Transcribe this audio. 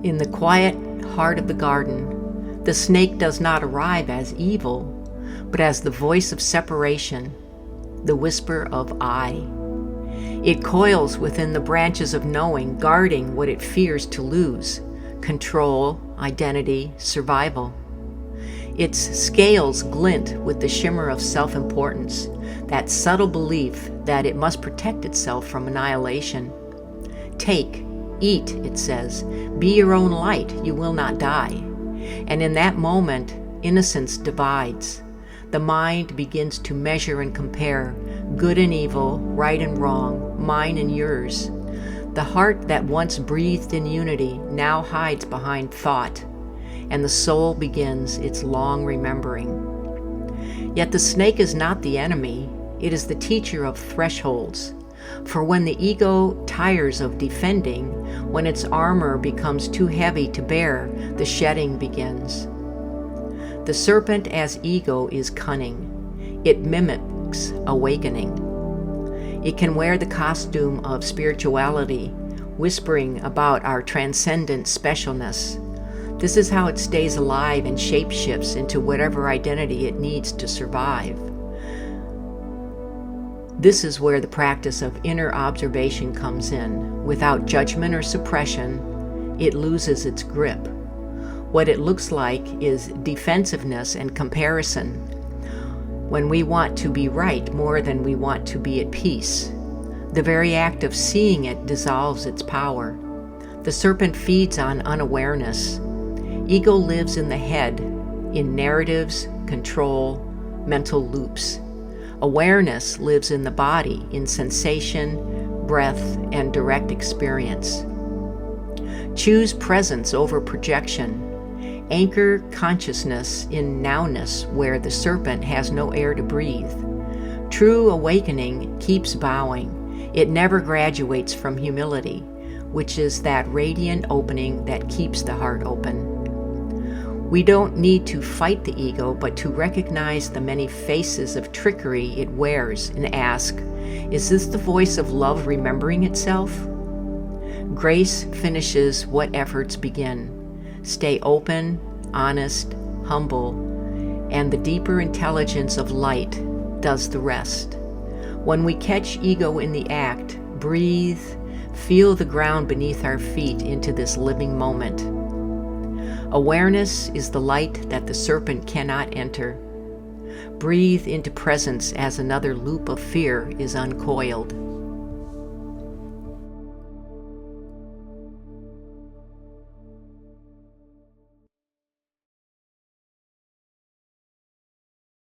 In the quiet heart of the garden, the snake does not arrive as evil, but as the voice of separation, the whisper of I. It coils within the branches of knowing, guarding what it fears to lose: control, identity, survival. Its scales glint with the shimmer of self-importance, that subtle belief that it must protect itself from annihilation. Take, eat, it says. Be your own light, you will not die. And in that moment, innocence divides. The mind begins to measure and compare good and evil, right and wrong, mine and yours. The heart that once breathed in unity now hides behind thought, and the soul begins its long remembering. Yet the snake is not the enemy, it is the teacher of thresholds. For when the ego tires of defending, when its armor becomes too heavy to bear, the shedding begins. The serpent as ego is cunning. It mimics awakening. It can wear the costume of spirituality, whispering about our transcendent specialness. This is how it stays alive and shapeshifts into whatever identity it needs to survive. This is where the practice of inner observation comes in. Without judgment or suppression, it loses its grip. What it looks like is defensiveness and comparison, when we want to be right more than we want to be at peace. The very act of seeing it dissolves its power. The serpent feeds on unawareness. Ego lives in the head, in narratives, control, mental loops. Awareness lives in the body, in sensation, breath, and direct experience. Choose presence over projection. Anchor consciousness in nowness where the serpent has no air to breathe. True awakening keeps bowing. It never graduates from humility, which is that radiant opening that keeps the heart open. We don't need to fight the ego, but to recognize the many faces of trickery it wears and ask, is this the voice of love remembering itself? Grace finishes what efforts begin. Stay open, honest, humble, and the deeper intelligence of light does the rest. When we catch ego in the act, breathe, feel the ground beneath our feet into this living moment. Awareness is the light that the serpent cannot enter. Breathe into presence as another loop of fear is uncoiled.